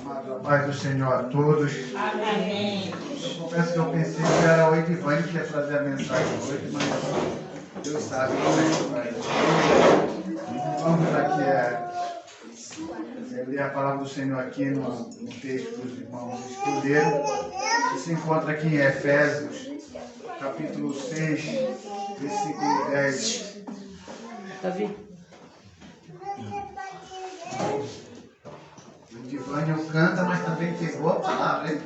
A paz do Senhor a todos. Amém. Eu confesso que eu pensei que era o Edivânio que ia trazer a mensagem hoje, mas Deus sabe como é que vai. Vamos aqui ler a palavra do Senhor aqui no texto que os irmãos escolheram, que se encontra aqui em Efésios, capítulo 6, versículo 10. Davi. O Edivânio canta, mas também pegou a palavra, hein?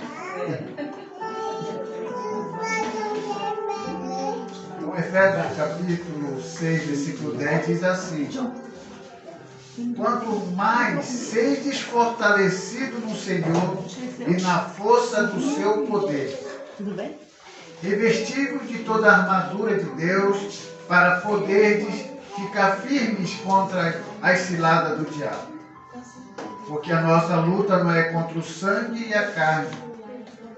Então, Efésios capítulo 6, versículo 10 diz assim: quanto mais sedes fortalecido no Senhor e na força do seu poder, revestidos de toda a armadura de Deus, para poderdes ficar firmes contra as ciladas do diabo. Porque a nossa luta não é contra o sangue e a carne,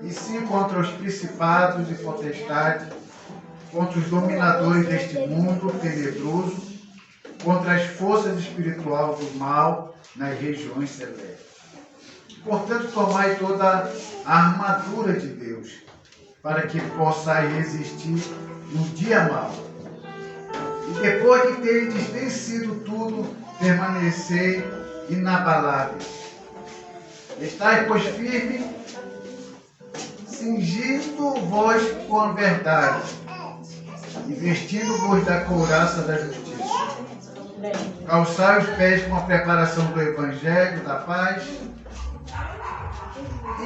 e sim contra os principados e potestades, contra os dominadores deste mundo tenebroso, contra as forças espirituais do mal nas regiões celestes. Portanto, tomai toda a armadura de Deus, para que possais resistir no dia mau. E depois de teres vencido tudo, permanecei inabaláveis. Estai, pois, firme, cingindo-vos com a verdade, e vestindo-vos da couraça da justiça. Calçai os pés com a preparação do Evangelho da paz,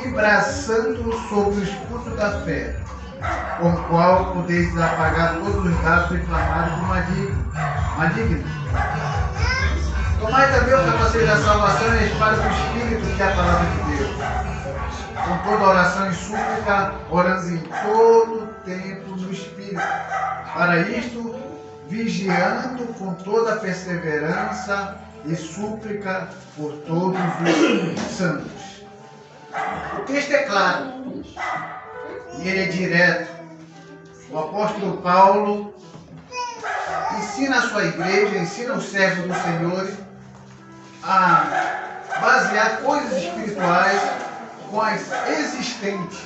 embraçando sobre o escudo da fé, com o qual podeis apagar todos os dados inflamados do maligno. Tomai também o capacete da salvação e a espada do Espírito, que é a palavra de Deus, com toda oração e súplica, orando em todo tempo no Espírito. Para isto, vigiando com toda perseverança e súplica por todos os santos. O texto é claro e ele é direto. O apóstolo Paulo ensina a sua igreja, ensina os servos do Senhor a basear coisas espirituais com as existentes.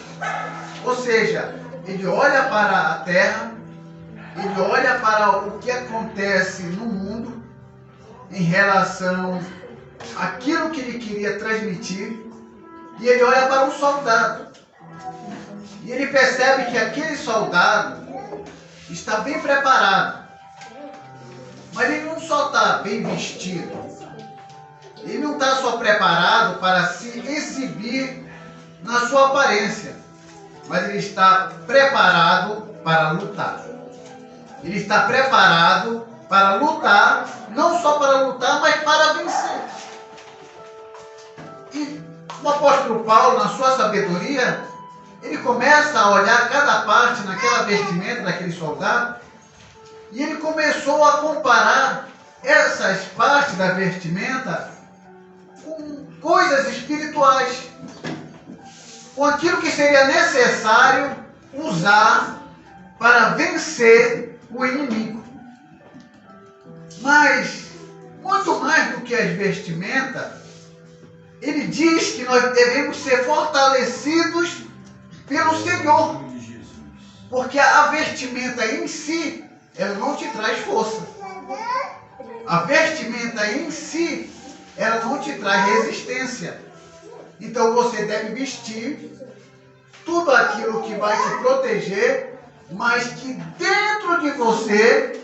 Ou seja, ele olha para a terra, ele olha para o que acontece no mundo em relação àquilo que ele queria transmitir, e ele olha para um soldado. E ele percebe que aquele soldado está bem preparado, mas ele não só está bem vestido, ele não está só preparado para se exibir na sua aparência, mas ele está preparado para lutar. Ele está preparado para lutar, não só para lutar, mas para vencer. E o apóstolo Paulo, na sua sabedoria, ele começa a olhar cada parte naquela vestimenta daquele soldado, e ele começou a comparar essas partes da vestimenta com coisas espirituais, com aquilo que seria necessário usar para vencer o inimigo. Mas, muito mais do que as vestimentas, ele diz que nós devemos ser fortalecidos pelo Senhor, porque a vestimenta em si, ela não te traz força. A vestimenta em si, ela não te traz resistência. Então você deve vestir tudo aquilo que vai te proteger, mas que dentro de você,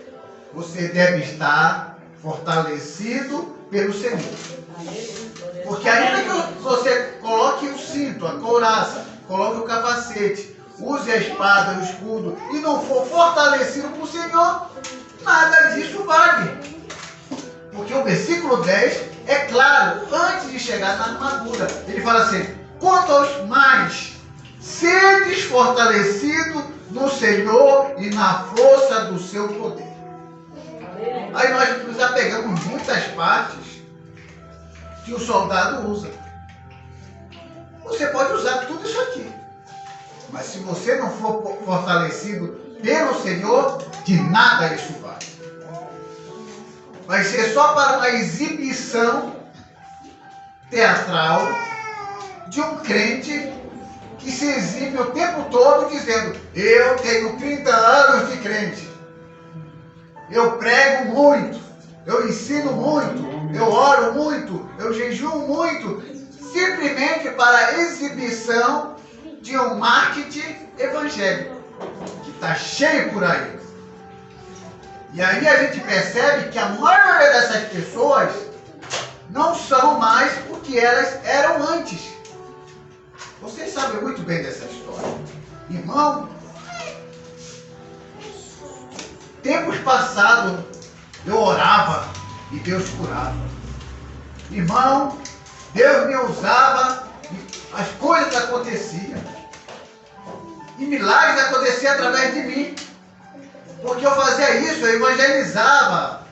você deve estar fortalecido pelo Senhor. Porque ainda que você coloque o cinto, a couraça, coloque o capacete, use a espada, o escudo, e não for fortalecido por Senhor, nada disso vale. Porque o versículo 10 é claro, antes de chegar na armadura, ele fala assim: quanto aos mais, sedes fortalecido no Senhor e na força do seu poder. Aí nós nos apegamos muitas partes que o soldado usa. Você pode usar tudo isso aqui, mas se você não for fortalecido pelo Senhor, de nada isso vale. Vai ser só para uma exibição teatral, de um crente que se exibe o tempo todo dizendo: eu tenho 30 anos de crente, eu prego muito, eu ensino muito, eu oro muito, eu jejuo muito, simplesmente para a exibição de um marketing evangélico que está cheio por aí. E aí a gente percebe que a maioria dessas pessoas não são mais o que elas eram antes. Vocês sabem muito bem dessa história. Irmão, tempos passados eu orava e Deus curava. Irmão, Deus me usava e as coisas aconteciam. E milagres aconteciam através de mim. Porque eu fazia isso, eu evangelizava.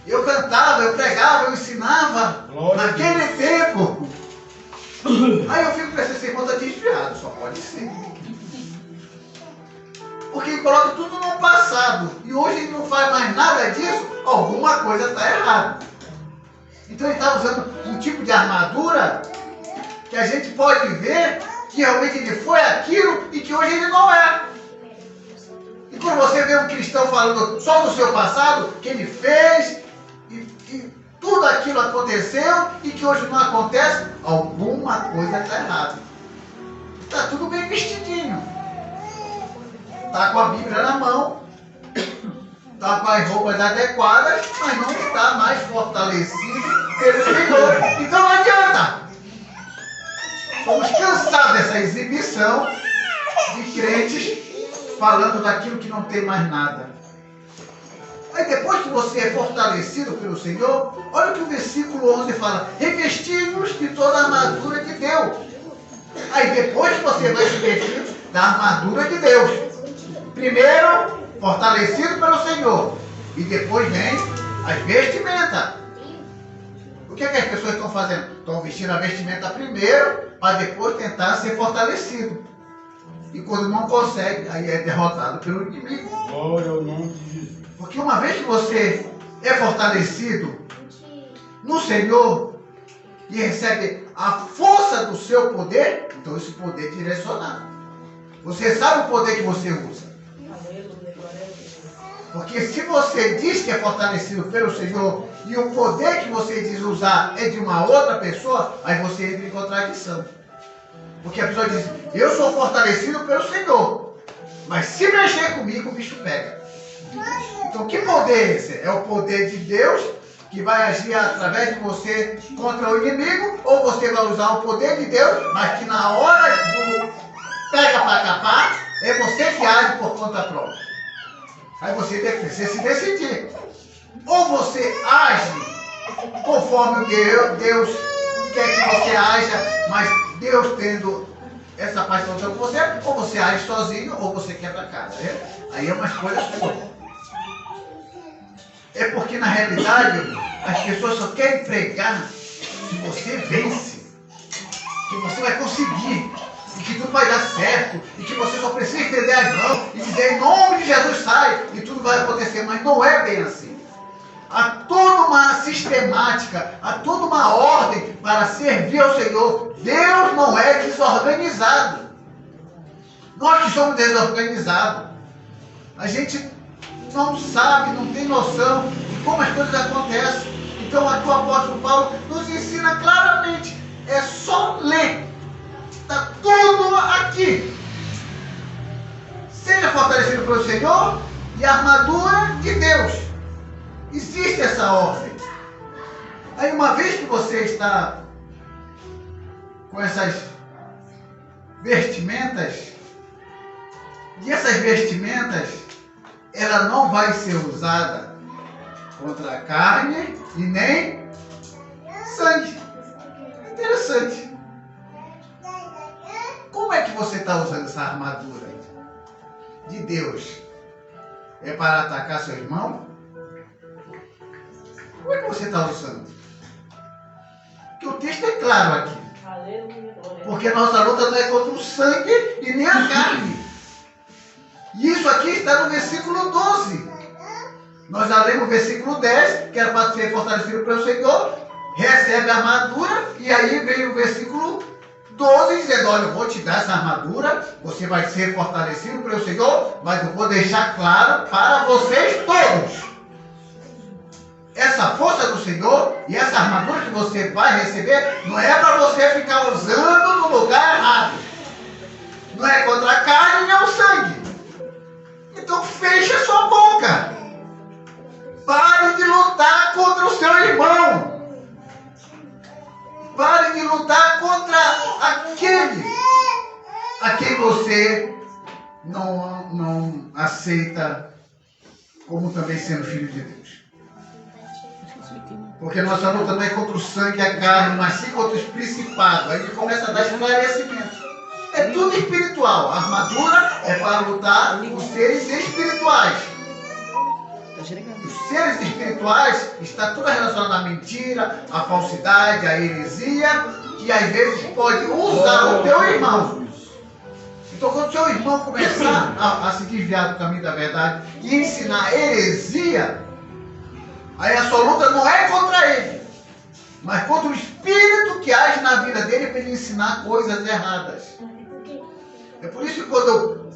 Eu cantava, eu pregava, eu ensinava. Naquele tempo. Aí eu fico pensando, esse irmão está desviado, só pode ser. Porque ele coloca tudo no passado. E hoje ele não faz mais nada disso, alguma coisa está errada. Então ele está usando um tipo de armadura que a gente pode ver que realmente ele foi aquilo e que hoje ele não é. E quando você vê um cristão falando só do seu passado, que ele fez e tudo aquilo aconteceu e que hoje não acontece, alguma coisa está errada. Está tudo bem vestidinho. Está com a Bíblia na mão, está com as roupas adequadas, mas não está mais fortalecido pelo Senhor. Então não adianta. Estamos cansados dessa exibição de crentes falando daquilo que não tem mais nada. Aí depois que você é fortalecido pelo Senhor, olha o que o versículo 11 fala: revestir-nos de toda a armadura de Deus. Aí depois que você vai se vestir da armadura de Deus, primeiro fortalecido pelo Senhor, e depois vem as vestimentas. O que é que as pessoas estão fazendo? Estão vestindo a vestimenta primeiro, para depois tentar ser fortalecido. E quando não consegue, aí é derrotado pelo inimigo. Glória ao nome de Jesus. Porque uma vez que você é fortalecido no Senhor e recebe a força do seu poder, então esse poder é direcionado. Você sabe o poder que você usa. Porque se você diz que é fortalecido pelo Senhor e o poder que você diz usar é de uma outra pessoa, aí você entra em contradição. Porque a pessoa diz: eu sou fortalecido pelo Senhor, mas se mexer comigo o bicho pega. Então que poder é esse? É o poder de Deus que vai agir através de você contra o inimigo, ou você vai usar o poder de Deus, mas que na hora do pega para capar, é você que age por conta própria. Aí você tem que se decidir. Ou você age conforme Deus quer que você haja, mas Deus tendo essa participação com você, ou você age sozinho, ou você quebra a casa. Aí é uma escolha sua. É porque na realidade as pessoas só querem pregar que você vence, que você vai conseguir, e que tudo vai dar certo, e que você só precisa estender as mãos e dizer em nome de Jesus sai, e tudo vai acontecer, mas não é bem assim. Há toda uma sistemática, há toda uma ordem para servir ao Senhor. Deus não é desorganizado. Nós que somos desorganizados, a gente não sabe, não tem noção de como as coisas acontecem. Então aqui o apóstolo Paulo nos ensina claramente, é só ler. Está tudo aqui. Seja fortalecido pelo Senhor e a armadura de Deus. Existe essa ordem. Aí uma vez que você está com essas vestimentas, e essas vestimentas, ela não vai ser usada contra a carne e nem sangue. Interessante. Como é que você está usando essa armadura de Deus? É para atacar seu irmão? Como é que você está usando? Porque o texto é claro aqui. Porque a nossa luta não é contra o sangue e nem a carne. E isso aqui está no versículo 12. Nós já lemos o versículo 10, que era para ser fortalecido pelo Senhor, recebe a armadura, e aí vem o versículo 12 dizendo, olha, eu vou te dar essa armadura, você vai ser fortalecido pelo Senhor, mas eu vou deixar claro para vocês todos. Essa força do Senhor e essa armadura que você vai receber não é para você ficar usando no lugar errado. Não é contra a carne nem o sangue. Então feche a sua boca. Pare de lutar contra o seu irmão. Pare de lutar contra aquele a quem você não aceita como também sendo filho de Deus. Porque nossa luta não é contra o sangue e a carne, mas sim contra os principados. Aí ele começa a dar esclarecimento. É tudo espiritual. A armadura é para lutar os seres espirituais. Os seres espirituais está tudo relacionado à mentira, à falsidade, à heresia, que às vezes pode usar o teu irmão. Então quando o seu irmão começar a se desviar do caminho da verdade e ensinar heresia, aí a sua luta não é contra ele, mas contra o espírito que age na vida dele para ele ensinar coisas erradas. É por isso que quando eu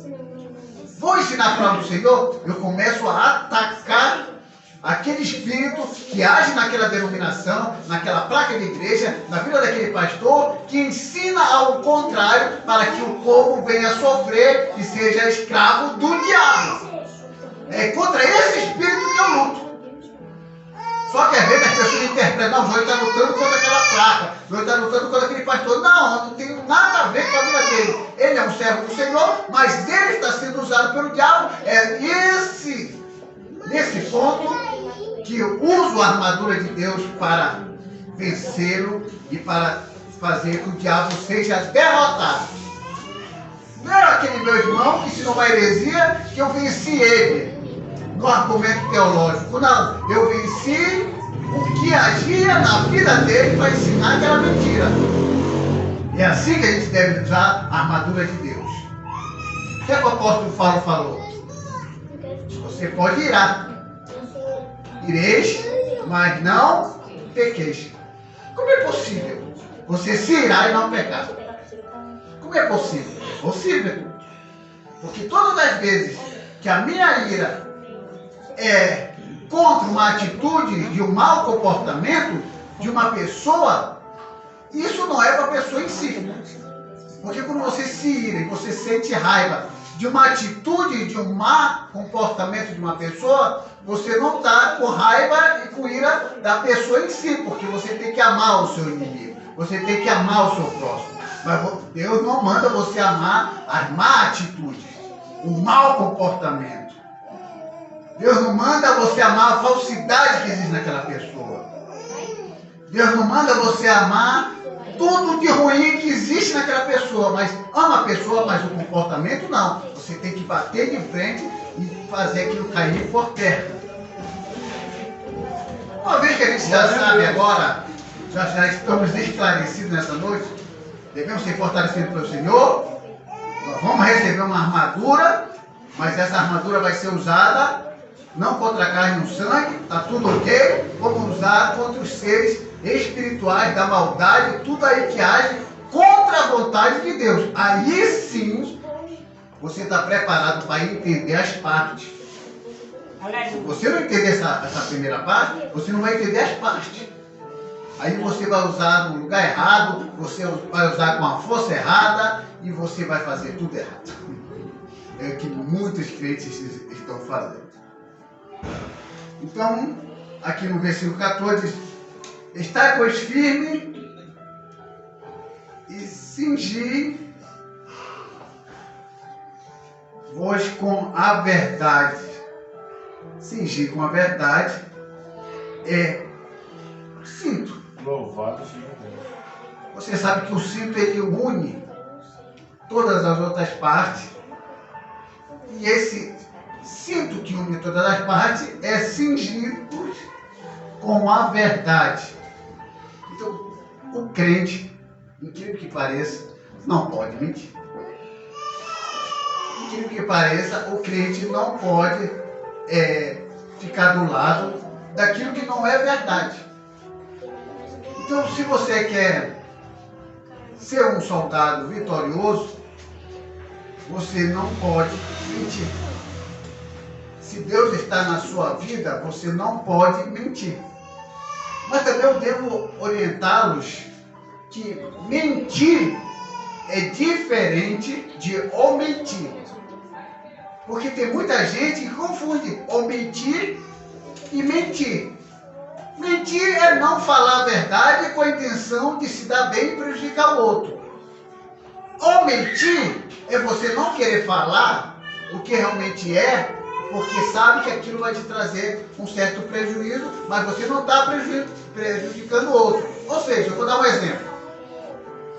vou ensinar a palavra do Senhor, eu começo a atacar aquele espírito que age naquela denominação, naquela placa de igreja, na vida daquele pastor, que ensina ao contrário para que o povo venha sofrer e seja escravo do diabo. É contra esse espírito que eu luto. Só que às vezes as pessoas interpretam, não, o João está lutando contra aquela placa, o João está lutando contra aquele pastor. Não, eu não tenho nada a ver com a vida dele. Ele é um servo do Senhor, mas ele está sendo usado pelo diabo. É nesse ponto que eu uso a armadura de Deus para vencê-lo e para fazer que o diabo seja derrotado. Não é aquele meu irmão que ensinou uma heresia que eu venci ele no argumento teológico. Não, eu venci o que agia na vida dele para ensinar aquela mentira. É assim que a gente deve usar a armadura de Deus. O que é que o apóstolo Paulo falou? Você pode irar. Ireis, mas não pequeis. Como é possível você se irar e não pecar? Como é possível? É possível. Porque todas as vezes que a minha ira é contra uma atitude de um mau comportamento de uma pessoa, isso não é para a pessoa em si. Porque quando você se ira e você sente raiva de uma atitude, de um mau comportamento de uma pessoa, você não está com raiva e com ira da pessoa em si, porque você tem que amar o seu inimigo, você tem que amar o seu próximo. Mas Deus não manda você amar as má atitudes, o mau comportamento. Deus não manda você amar a falsidade que existe naquela pessoa. Deus não manda você amar tudo de ruim que existe naquela pessoa, mas ama a pessoa, mas o comportamento não. Você tem que bater de frente e fazer aquilo cair por terra. Uma vez que a gente já sabe agora, já estamos esclarecidos nessa noite, devemos ser fortalecidos pelo Senhor, nós vamos receber uma armadura, mas essa armadura vai ser usada não contra a carne e o sangue, está tudo ok, vamos usar contra os seres espirituais da maldade, tudo aí que age contra a vontade de Deus. Aí sim, você está preparado para entender as partes. Se você não entender essa primeira parte, você não vai entender as partes. Aí você vai usar no lugar errado, você vai usar com a força errada e você vai fazer tudo errado. É o que muitos crentes estão fazendo. Então, aqui no versículo 14 diz: estai, pois, firme e cingi-vos com a verdade. Cingir com a verdade é cinto. Louvado seja Deus. Você sabe que o cinto ele une todas as outras partes. E esse cinto que une todas as partes é cingido com a verdade. Então, o crente, incrível que pareça, não pode mentir. Incrível que pareça, o crente não pode ficar do lado daquilo que não é verdade. Então, se você quer ser um soldado vitorioso, você não pode mentir. Se Deus está na sua vida, você não pode mentir. Mas também eu devo orientá-los que mentir é diferente de omitir. Porque tem muita gente que confunde omitir e mentir. Mentir é não falar a verdade com a intenção de se dar bem e prejudicar o outro. Omitir é você não querer falar o que realmente é, porque sabe que aquilo vai te trazer um certo prejuízo, mas você não está prejudicando o outro. Ou seja, eu vou dar um exemplo.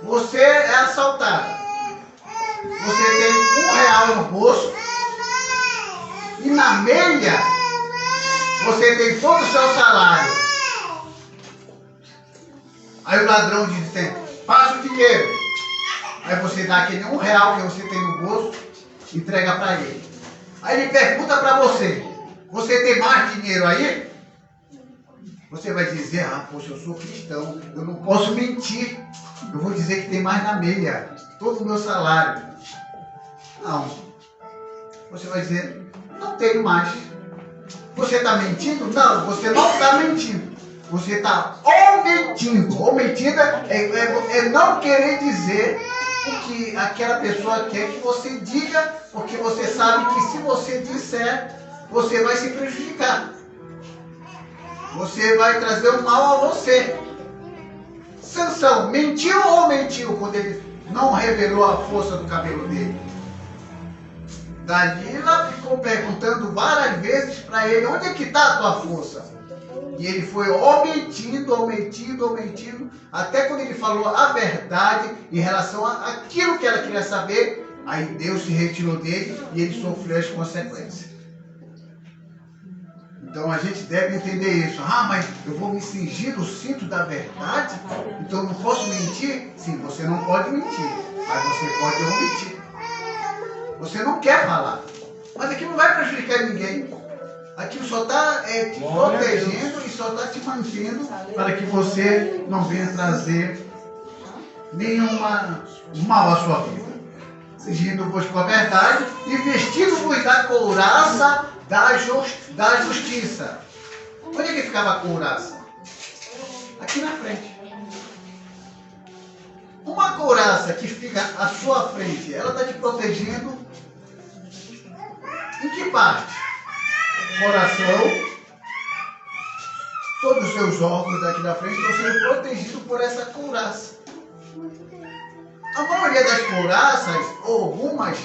Você é assaltado. Você tem R$1 no bolso e na meia você tem todo o seu salário. Aí o ladrão diz assim, passa o dinheiro. Aí você dá aquele R$1 que você tem no bolso, entrega para ele. Aí ele pergunta para você, você tem mais dinheiro aí? Você vai dizer, poxa, eu sou cristão, eu não posso mentir. Eu vou dizer que tem mais na meia, todo o meu salário. Não. Você vai dizer, não tenho mais. Você está mentindo? Não, você não está mentindo. Você está omitindo. Omitida é não querer dizer o que aquela pessoa quer que você diga, porque você sabe que se você disser, você vai se prejudicar. Você vai trazer um mal a você. Sansão mentiu ou mentiu quando ele não revelou a força do cabelo dele? Dalila ficou perguntando várias vezes para ele, onde é que está a tua força? E ele foi omitindo, até quando ele falou a verdade em relação àquilo que ela queria saber, aí Deus se retirou dele e ele sofreu as consequências. Então a gente deve entender isso. Mas eu vou me cingir no cinto da verdade? Então eu não posso mentir? Sim, você não pode mentir, mas você pode omitir. Você não quer falar, mas aquilo não vai prejudicar ninguém. Aquilo só está te protegendo e só está te mantendo para que você não venha trazer nenhuma mal à sua vida. Seguindo-vos com a verdade e vestindo-vos da couraça da justiça. Onde é que ficava a couraça? Aqui na frente. Uma couraça que fica à sua frente, ela está te protegendo em que parte? Coração, todos os seus órgãos daqui da frente estão sendo protegidos por essa couraça. A maioria das couraças, ou algumas,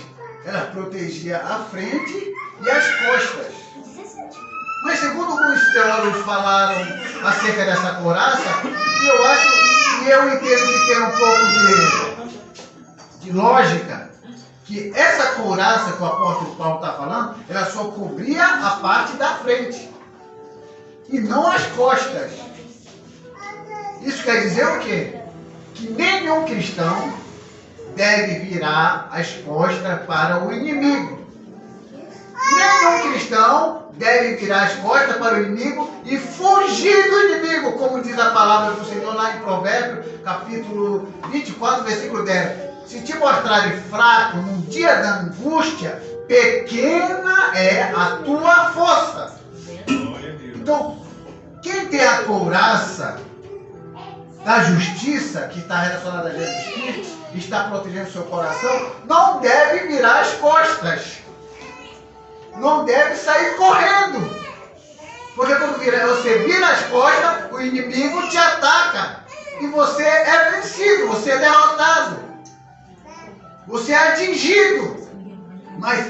ela protegia a frente e as costas. Mas segundo alguns teólogos falaram acerca dessa couraça, eu entendo que tem um pouco de lógica, que essa couraça que o apóstolo Paulo está falando, ela só cobria a parte da frente e não as costas. Isso quer dizer o quê? Que nenhum cristão deve virar as costas para o inimigo. Nenhum cristão deve virar as costas para o inimigo e fugir do inimigo, como diz a palavra do Senhor lá em Provérbios, capítulo 24, versículo 10. Se te mostrares fraco num dia da angústia, pequena é a tua força. Então, quem tem a couraça da justiça, que está relacionada a Jesus Cristo, está protegendo seu coração, não deve virar as costas. Não deve sair correndo. Porque quando você vira as costas, o inimigo te ataca. E você é vencido, você é derrotado. Você é atingido. Mas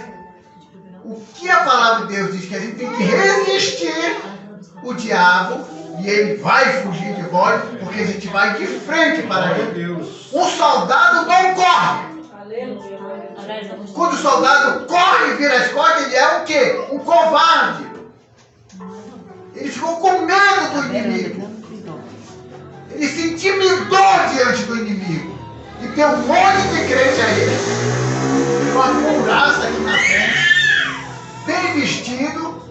o que a palavra de Deus diz? Que a gente tem que resistir o diabo e ele vai fugir de nós, porque a gente vai de frente para ele. Um soldado não corre. Quando o soldado corre e vira as costas, ele é o quê? Um covarde. Ele ficou com medo do inimigo. Ele se intimidou diante do inimigo. E tem um monte de crente aí, com a couraça aqui na frente, bem vestido,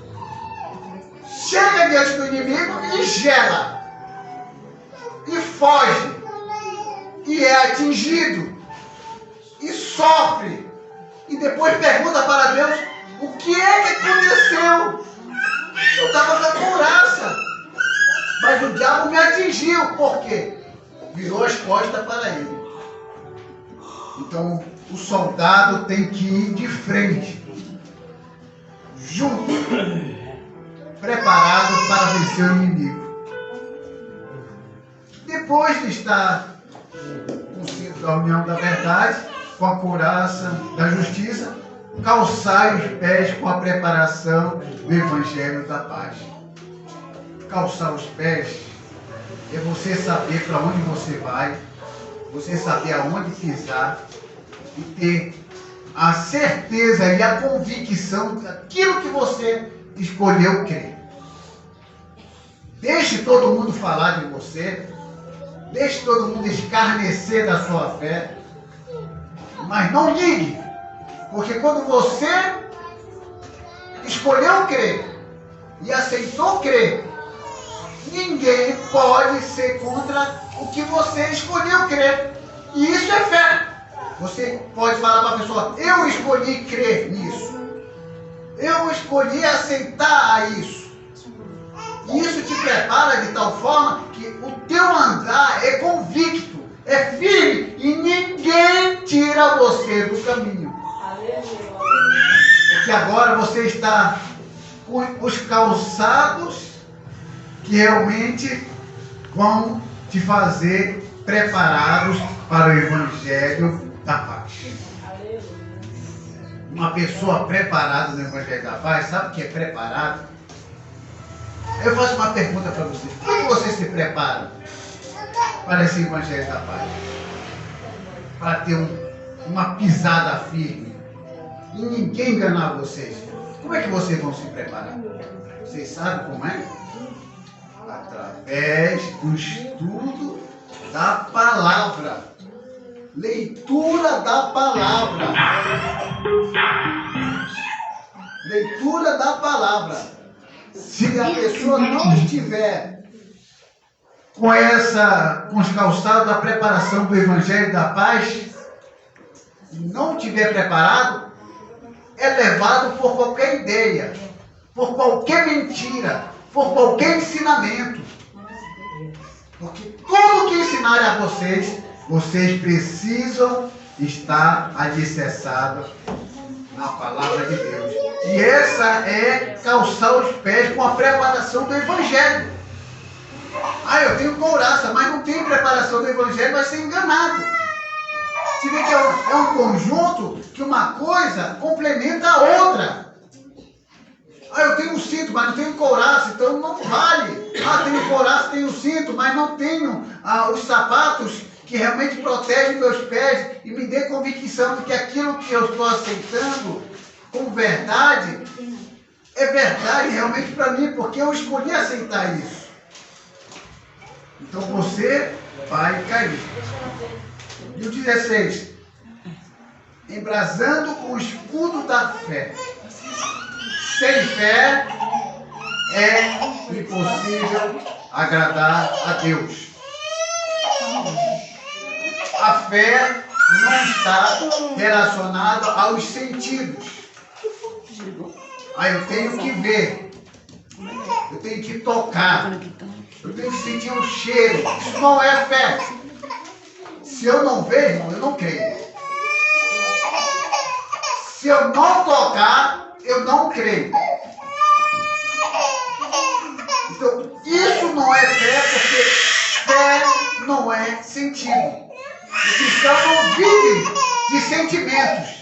chega diante do inimigo e gela. E foge. e é atingido, e sofre, e depois pergunta para Deus, o que é que aconteceu? Eu estava com a couraça, mas o diabo me atingiu. Por quê? Virou as costas para ele. Então, o soldado tem que ir de frente, junto, preparado para vencer o inimigo. Depois de estar com o cinto da união da verdade, com a couraça da justiça, calçai os pés com a preparação do Evangelho da paz. Calçar os pés é você saber para onde você vai, você saber aonde pisar e ter a certeza e a convicção daquilo que você escolheu crer. Deixe todo mundo falar de você, deixe todo mundo escarnecer da sua fé, mas não ligue, porque quando você escolheu crer e aceitou crer, ninguém pode ser contra o que você escolheu crer. E isso é fé. Você pode falar para a pessoa, eu escolhi crer nisso. Eu escolhi aceitar isso. E isso te prepara de tal forma que o teu andar é convicto, é firme e ninguém tira você do caminho. Porque agora você está com os calçados que realmente vão te fazer preparados para o Evangelho da Paz. Uma pessoa preparada no Evangelho da Paz, sabe o que é preparado? Eu faço uma pergunta para você. Como é que você se prepara para esse Evangelho da Paz? Para ter uma pisada firme e ninguém enganar vocês. Como é que vocês vão se preparar? Vocês sabem como é? Através do estudo da palavra. Leitura da palavra. Leitura da palavra. Se a pessoa não estiver com os calçados da preparação do Evangelho da Paz, não estiver preparado, é levado por qualquer ideia, por qualquer mentira, por qualquer ensinamento. Porque tudo que ensinarem a vocês, vocês precisam estar alicerçados na palavra de Deus. E essa é calçar os pés com a preparação do Evangelho. Ah, eu tenho couraça, mas não tenho preparação do Evangelho, vai ser enganado. Você vê que é um conjunto que uma coisa complementa a outra. Ah, eu tenho um cinto, mas não tenho couraça, então não vale. Ah, tenho couraça, tenho cinto, mas não tenho os sapatos que realmente protegem meus pés e me dê convicção de que aquilo que eu estou aceitando com verdade é verdade realmente para mim, porque eu escolhi aceitar isso. Então você vai cair. E o 16. Embrasando com o escudo da fé. Sem fé é impossível agradar a Deus. A fé não está relacionada aos sentidos. Aí eu tenho que ver, eu tenho que tocar, eu tenho que sentir um cheiro. Isso não é fé. Se eu não ver, irmão, eu não creio. Se eu não tocar, eu não creio. Então, isso não é fé, porque fé não é sentido. O cristão não vive de sentimentos.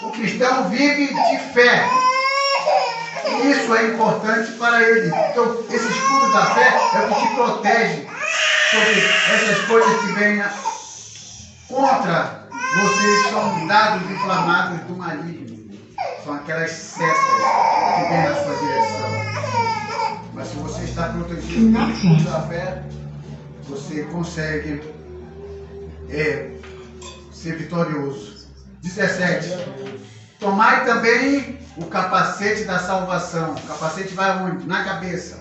O cristão vive de fé. E isso é importante para ele. Então, esse escudo da fé é o que te protege sobre essas coisas que venham contra vocês. São dados inflamados do maligno. São aquelas setas que vêm na sua direção. Mas se você está protegido pelo escudo da fé, você consegue ser vitorioso. 17. Tomai também o capacete da salvação. O capacete vai onde? Na cabeça.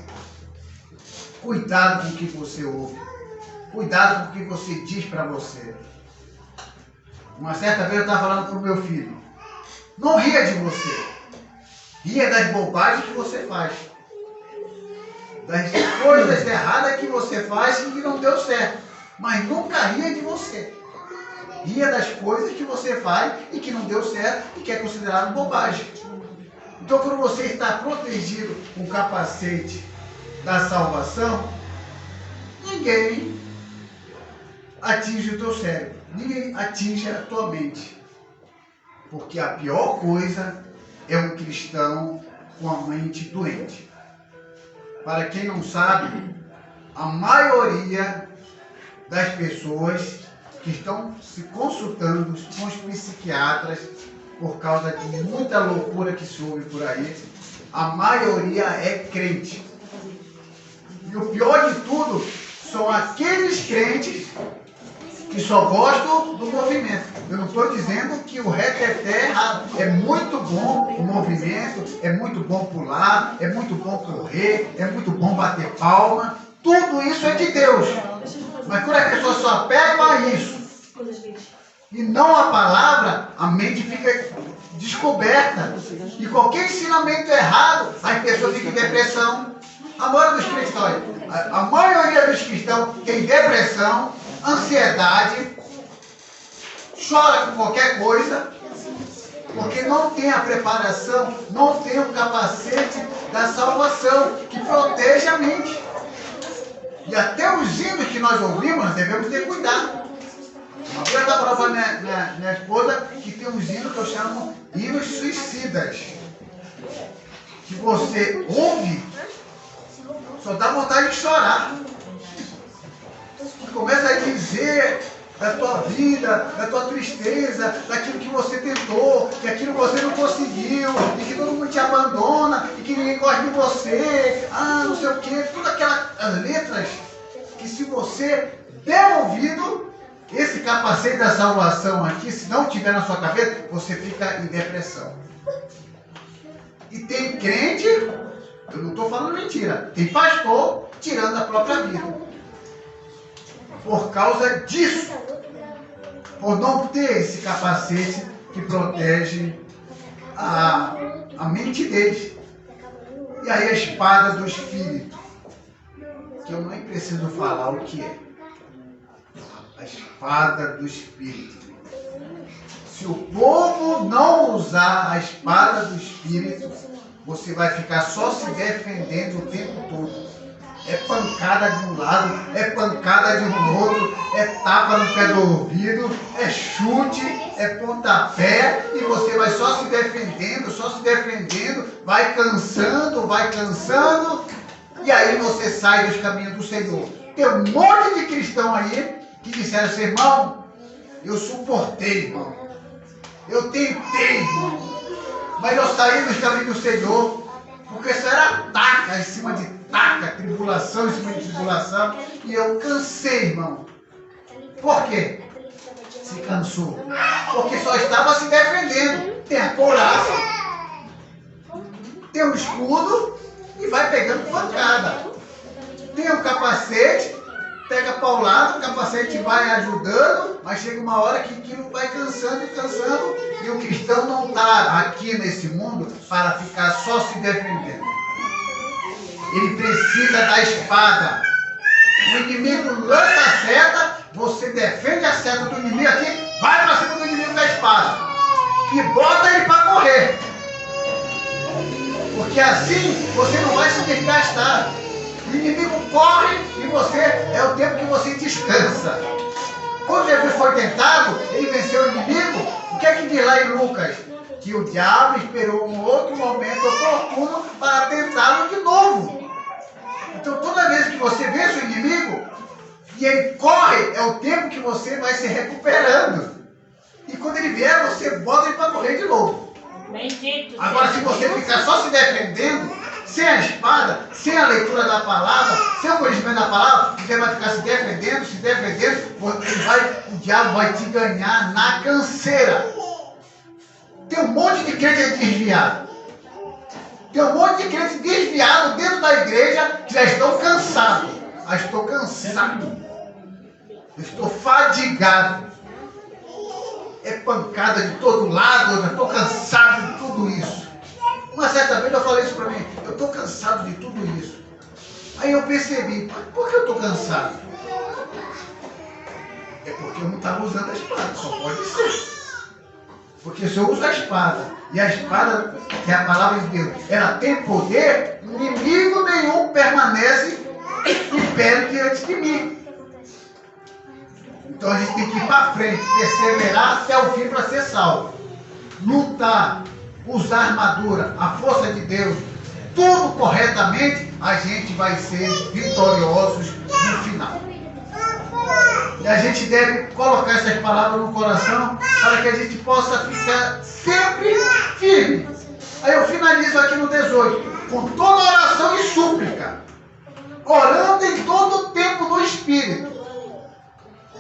Cuidado com o que você ouve. Cuidado com o que você diz para você. Uma certa vez eu estava falando para o meu filho, não ria de você, ria das bobagens que você faz, das coisas erradas que você faz e que não deu certo, mas nunca ria de você. Ria das coisas que você faz e que não deu certo e que é considerado bobagem. Então, quando você está protegido com o capacete da salvação, ninguém atinge o teu cérebro, ninguém atinge a tua mente. Porque a pior coisa é um cristão com a mente doente. Para quem não sabe, a maioria das pessoas que estão se consultando com os psiquiatras por causa de muita loucura que se ouve por aí, a maioria é crente. E o pior de tudo são aqueles crentes que só gostam do movimento. Eu não estou dizendo que o reteté é errado. É muito bom o movimento, é muito bom pular, é muito bom correr, é muito bom bater palma. Tudo isso é de Deus. Mas quando a pessoa só pega a isso e não a palavra, a mente fica descoberta. E qualquer ensinamento errado, as pessoas ficam em depressão. A maioria dos cristãos, a maioria dos cristãos tem depressão, ansiedade, chora com qualquer coisa, porque não tem a preparação, não tem o capacete da salvação que protege a mente. E até os hinos que nós ouvimos, nós devemos ter cuidado. Uma vez eu estava falando para minha esposa que tem uns hinos que eu chamo hinos suicidas. Que você ouve, só dá vontade de chorar. Você começa a dizer da tua vida, da tua tristeza, daquilo que você tentou, que aquilo que você não conseguiu, e que todo mundo te abandona, e que ninguém gosta de você, não sei o quê, todas aquelas letras que se você der ouvido, esse capacete da salvação aqui, se não tiver na sua cabeça, você fica em depressão. E tem crente, eu não estou falando mentira, tem pastor tirando a própria vida. Por causa disso, por não ter esse capacete que protege a mente deles. E aí a espada do Espírito, que eu nem preciso falar o que é. A espada do Espírito. Se o povo não usar a espada do Espírito, você vai ficar só se defendendo o tempo todo. É pancada de um lado, é pancada de um outro, é tapa no pé do ouvido, é chute, é pontapé, e você vai só se defendendo, vai cansando, e aí você sai dos caminhos do Senhor. Tem um monte de cristão aí que disseram assim, irmão, eu suportei, irmão, eu tentei, irmão, mas eu saí dos caminhos do Senhor, porque isso era taca em cima de taca, tribulação em cima de tribulação, e eu cansei, irmão. Por quê? Se cansou. Porque só estava se defendendo. Tem a couraça, tem o escudo e vai pegando pancada. Tem o capacete, pega paulado, o capacete vai ajudando, mas chega uma hora que aquilo vai cansando, e o cristão não está aqui nesse mundo para ficar só se defendendo. Ele precisa da espada. O inimigo lança a seta, você defende a seta do inimigo aqui, vai para cima do inimigo com a espada e bota ele para correr. Porque assim você não vai se desgastar. O inimigo corre e você é o tempo que você descansa. Quando Jesus foi tentado, ele venceu o inimigo. O que é que diz lá em Lucas? Que o diabo esperou um outro momento oportuno para tentá-lo de novo. Então toda vez que você vence o inimigo e ele corre, é o tempo que você vai se recuperando. E quando ele vier, você bota ele para correr de novo. Agora, se você ficar só se defendendo, sem a espada, sem a leitura da palavra, sem o conhecimento da palavra, você vai ficar se defendendo, o diabo vai te ganhar na canseira. Tem um monte de crente desviado. Tem um monte de crente desviado dentro da igreja que já estão cansados. Estou cansado. Eu estou fadigado. É pancada de todo lado, eu já estou cansado de tudo isso. Uma certa vez eu falei isso para mim, eu estou cansado de tudo isso. Aí eu percebi, por que eu estou cansado? É porque eu não estava usando a espada, só pode ser. Porque se eu uso a espada, e a espada, que é a palavra de Deus, ela tem poder, inimigo nenhum permanece em pé diante de mim. Então a gente tem que ir para frente, perseverar até o fim para ser salvo. Lutar, usar a armadura, a força de Deus, tudo corretamente, a gente vai ser vitoriosos no final. E a gente deve colocar essas palavras no coração para que a gente possa ficar sempre firme. Aí eu finalizo aqui no 18, com toda oração e súplica, orando em todo o tempo no Espírito.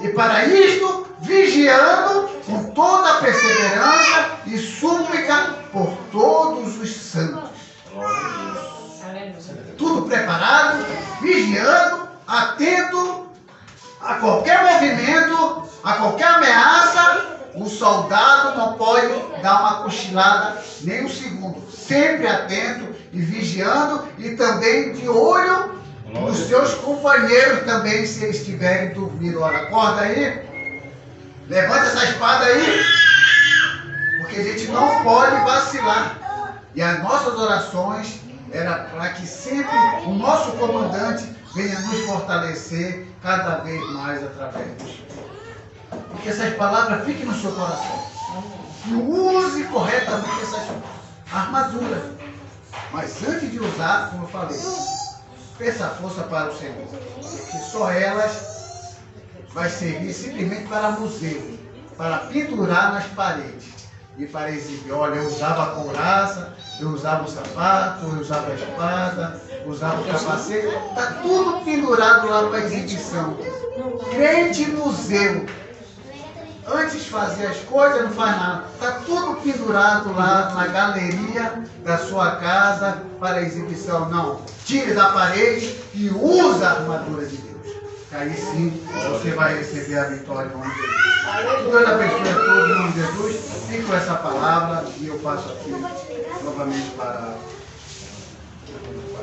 E para isto, vigiando com toda a perseverança e súplica por todos os santos. Tudo preparado, vigiando, atento a qualquer movimento, a qualquer ameaça. O soldado não pode dar uma cochilada nem um segundo. Sempre atento e vigiando e também de olho os seus companheiros também, se eles estiverem dormindo. Olha, acorda aí, levanta essa espada aí, porque a gente não pode vacilar. E as nossas orações era para que sempre o nosso comandante venha nos fortalecer cada vez mais através do Espírito. Porque essas palavras fiquem no seu coração. E use corretamente essas armaduras. Mas antes de usar, como eu falei, peça a força para o Senhor, que só elas vai servir simplesmente para museu, para pendurar nas paredes e para exibir. Olha, eu usava a couraça, eu usava o sapato, eu usava a espada, eu usava o capacete, está tudo pendurado lá para exibição. Crente museu. Antes fazia as coisas, não faz nada. Está tudo pendurado lá na galeria da sua casa para exibição. Não. Tire da parede e usa a armadura de Deus. Aí sim você vai receber a vitória em nome de Jesus. Que Deus abençoe a todos em nome de Jesus. Fico com essa palavra e eu passo aqui novamente para